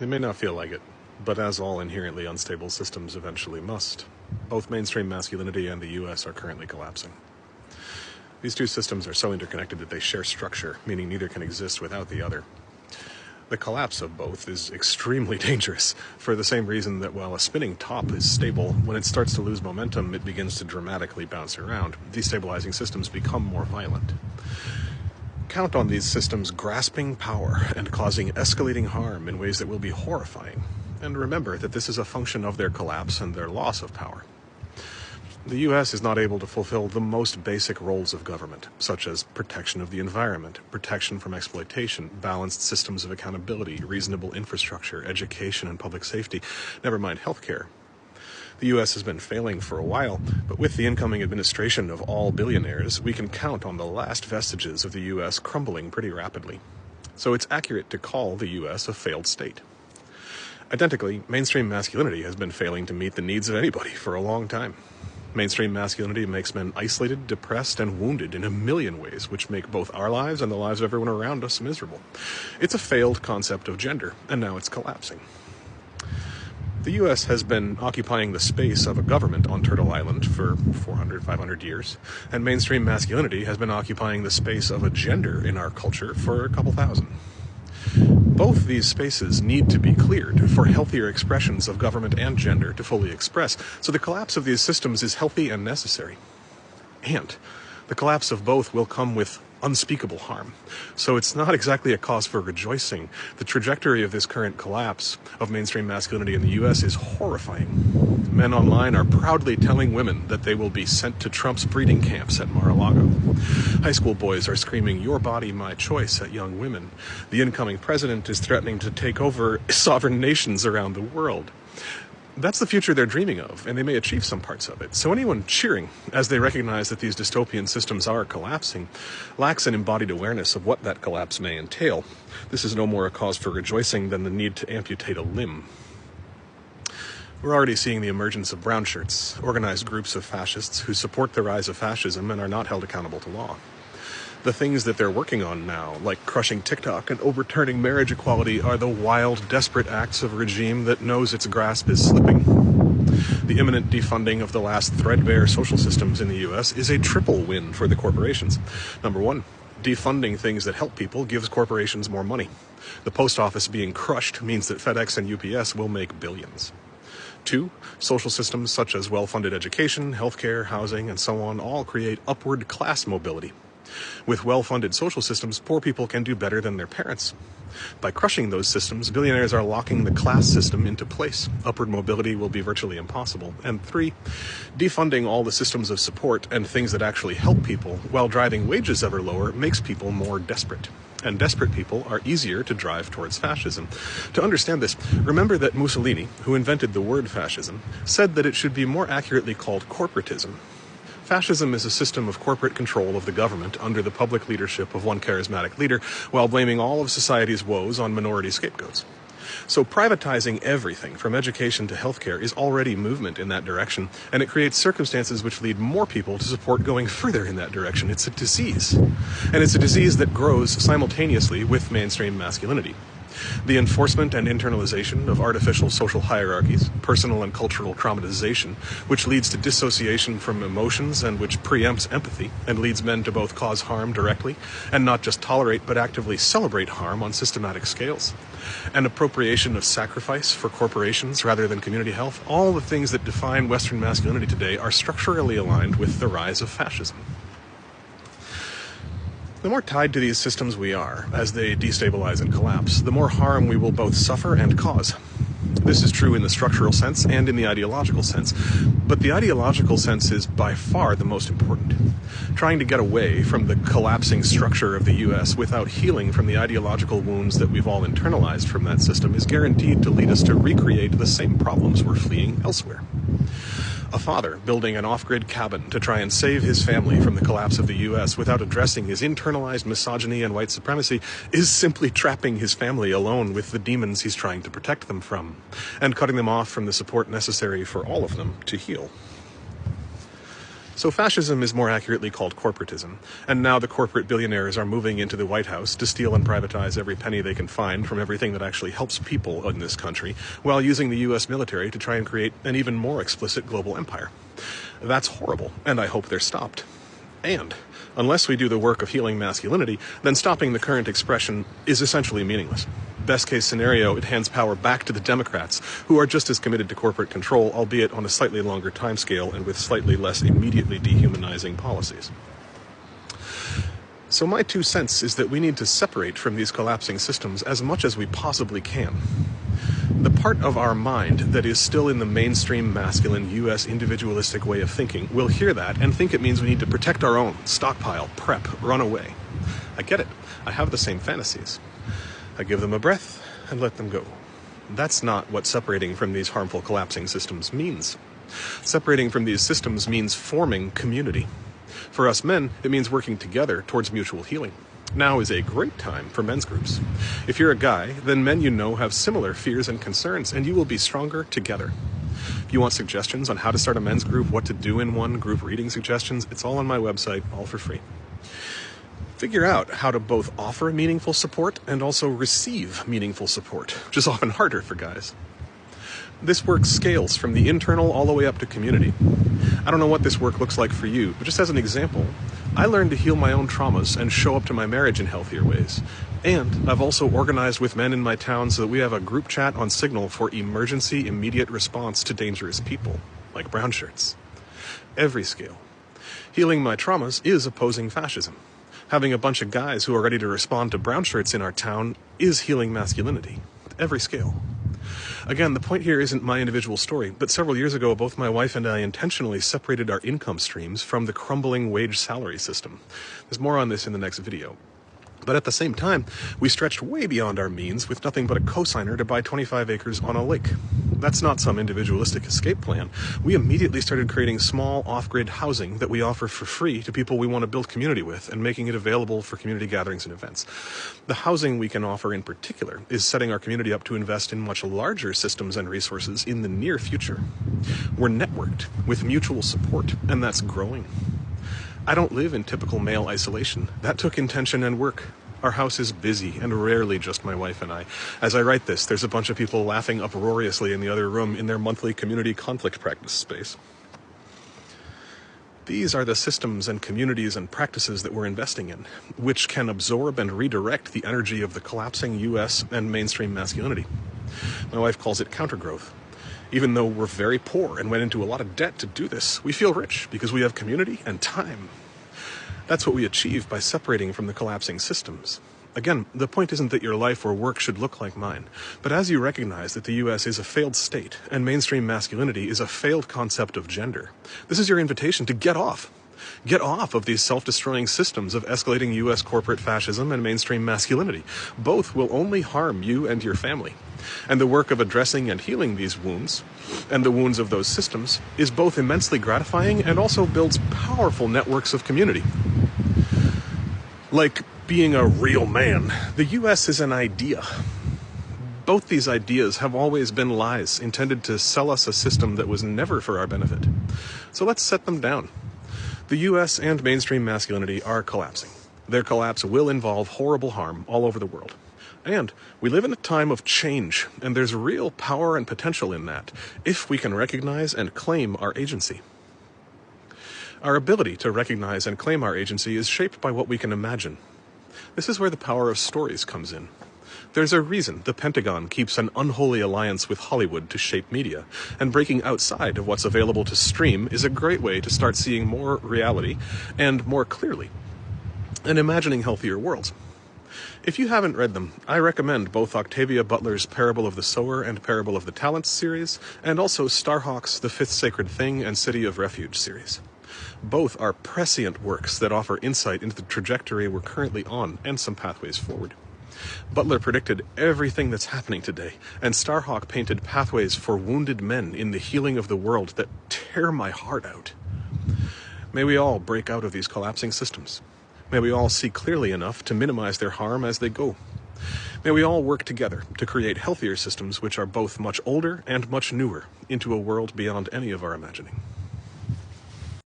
They may not feel like it, but as all inherently unstable systems eventually must, both mainstream masculinity and the US are currently collapsing. These two systems are so interconnected that they share structure, meaning neither can exist without the other. The collapse of both is extremely dangerous, for the same reason that while a spinning top is stable, when it starts to lose momentum, it begins to dramatically bounce around. Destabilizing systems become more violent. Count on these systems grasping power and causing escalating harm in ways that will be horrifying. And remember that this is a function of their collapse and their loss of power. The US is not able to fulfill the most basic roles of government, such as protection of the environment, protection from exploitation, balanced systems of accountability, reasonable infrastructure, education and public safety, never mind healthcare. The US has been failing for a while, but with the incoming administration of all billionaires, we can count on the last vestiges of the US crumbling pretty rapidly. So it's accurate to call the US a failed state. Identically, mainstream masculinity has been failing to meet the needs of anybody for a long time. Mainstream masculinity makes men isolated, depressed, and wounded in a million ways, which make both our lives and the lives of everyone around us miserable. It's a failed concept of gender, and now it's collapsing. The US has been occupying the space of a government on Turtle Island for 400, 500 years, and mainstream masculinity has been occupying the space of a gender in our culture for a couple thousand. Both these spaces need to be cleared for healthier expressions of government and gender to fully express, so the collapse of these systems is healthy and necessary. And the collapse of both will come with unspeakable harm. So it's not exactly a cause for rejoicing. The trajectory of this current collapse of mainstream masculinity in the US is horrifying. Men online are proudly telling women that they will be sent to Trump's breeding camps at Mar-a-Lago. High school boys are screaming, "Your body, my choice," at young women. The incoming president is threatening to take over sovereign nations around the world. That's the future they're dreaming of, and they may achieve some parts of it. So anyone cheering as they recognize that these dystopian systems are collapsing lacks an embodied awareness of what that collapse may entail. This is no more a cause for rejoicing than the need to amputate a limb. We're already seeing the emergence of brown shirts, organized groups of fascists who support the rise of fascism and are not held accountable to law. The things that they're working on now, like crushing TikTok and overturning marriage equality, are the wild, desperate acts of a regime that knows its grasp is slipping. The imminent defunding of the last threadbare social systems in the US is a triple win for the corporations. Number one, defunding things that help people gives corporations more money. The post office being crushed means that FedEx and UPS will make billions. Two, social systems such as well-funded education, healthcare, housing, and so on all create upward class mobility. With well-funded social systems, poor people can do better than their parents. By crushing those systems, billionaires are locking the class system into place. Upward mobility will be virtually impossible. And three, defunding all the systems of support and things that actually help people while driving wages ever lower makes people more desperate. And desperate people are easier to drive towards fascism. To understand this, remember that Mussolini, who invented the word fascism, said that it should be more accurately called corporatism. Fascism is a system of corporate control of the government under the public leadership of one charismatic leader, while blaming all of society's woes on minority scapegoats. So privatizing everything from education to healthcare is already movement in that direction, and it creates circumstances which lead more people to support going further in that direction. It's a disease. And it's a disease that grows simultaneously with mainstream masculinity. The enforcement and internalization of artificial social hierarchies, personal and cultural traumatization, which leads to dissociation from emotions and which preempts empathy and leads men to both cause harm directly and not just tolerate but actively celebrate harm on systematic scales. An appropriation of sacrifice for corporations rather than community health, all the things that define Western masculinity today are structurally aligned with the rise of fascism. The more tied to these systems we are, as they destabilize and collapse, the more harm we will both suffer and cause. This is true in the structural sense and in the ideological sense, but the ideological sense is by far the most important. Trying to get away from the collapsing structure of the US without healing from the ideological wounds that we've all internalized from that system is guaranteed to lead us to recreate the same problems we're fleeing elsewhere. A father building an off-grid cabin to try and save his family from the collapse of the US without addressing his internalized misogyny and white supremacy is simply trapping his family alone with the demons he's trying to protect them from, and cutting them off from the support necessary for all of them to heal. So fascism is more accurately called corporatism, and now the corporate billionaires are moving into the White House to steal and privatize every penny they can find from everything that actually helps people in this country, while using the US military to try and create an even more explicit global empire. That's horrible, and I hope they're stopped. And unless we do the work of healing masculinity, then stopping the current expression is essentially meaningless. Best case scenario, it hands power back to the Democrats, who are just as committed to corporate control, albeit on a slightly longer timescale and with slightly less immediately dehumanizing policies. So my 2 cents is that we need to separate from these collapsing systems as much as we possibly can. The part of our mind that is still in the mainstream masculine US individualistic way of thinking will hear that and think it means we need to protect our own, stockpile, prep, run away. I get it. I have the same fantasies. I give them a breath and let them go. That's not what separating from these harmful collapsing systems means. Separating from these systems means forming community. For us men, it means working together towards mutual healing. Now is a great time for men's groups. If you're a guy, then men you know have similar fears and concerns, and you will be stronger together. If you want suggestions on how to start a men's group, what to do in one, group reading suggestions, it's all on my website, all for free. Figure out how to both offer meaningful support and also receive meaningful support, which is often harder for guys. This work scales from the internal all the way up to community. I don't know what this work looks like for you, but just as an example, I learned to heal my own traumas and show up to my marriage in healthier ways. And I've also organized with men in my town so that we have a group chat on Signal for emergency immediate response to dangerous people, like brown shirts. Every scale. Healing my traumas is opposing fascism. Having a bunch of guys who are ready to respond to brown shirts in our town is healing masculinity. Every scale. Again, the point here isn't my individual story, but several years ago, both my wife and I intentionally separated our income streams from the crumbling wage salary system. There's more on this in the next video. But at the same time, we stretched way beyond our means with nothing but a cosigner to buy 25 acres on a lake. That's not some individualistic escape plan. We immediately started creating small off-grid housing that we offer for free to people we want to build community with and making it available for community gatherings and events. The housing we can offer in particular is setting our community up to invest in much larger systems and resources in the near future. We're networked with mutual support, and that's growing. I don't live in typical male isolation. That took intention and work. Our house is busy, and rarely just my wife and I. As I write this, there's a bunch of people laughing uproariously in the other room in their monthly community conflict practice space. These are the systems and communities and practices that we're investing in, which can absorb and redirect the energy of the collapsing US and mainstream masculinity. My wife calls it countergrowth. Even though we're very poor and went into a lot of debt to do this, we feel rich because we have community and time. That's what we achieve by separating from the collapsing systems. Again, the point isn't that your life or work should look like mine, but as you recognize that the US is a failed state and mainstream masculinity is a failed concept of gender, this is your invitation to get off. Get off of these self-destroying systems of escalating US corporate fascism and mainstream masculinity. Both will only harm you and your family. And the work of addressing and healing these wounds, and the wounds of those systems, is both immensely gratifying and also builds powerful networks of community. Like being a real man, the US is an idea. Both these ideas have always been lies intended to sell us a system that was never for our benefit. So let's set them down. The US and mainstream masculinity are collapsing. Their collapse will involve horrible harm all over the world. And we live in a time of change, and there's real power and potential in that, if we can recognize and claim our agency. Our ability to recognize and claim our agency is shaped by what we can imagine. This is where the power of stories comes in. There's a reason the Pentagon keeps an unholy alliance with Hollywood to shape media, and breaking outside of what's available to stream is a great way to start seeing more reality and more clearly, and imagining healthier worlds. If you haven't read them, I recommend both Octavia Butler's Parable of the Sower and Parable of the Talents series, and also Starhawk's The Fifth Sacred Thing and City of Refuge series. Both are prescient works that offer insight into the trajectory we're currently on and some pathways forward. Butler predicted everything that's happening today, and Starhawk painted pathways for wounded men in the healing of the world that tear my heart out. May we all break out of these collapsing systems. May we all see clearly enough to minimize their harm as they go. May we all work together to create healthier systems which are both much older and much newer into a world beyond any of our imagining.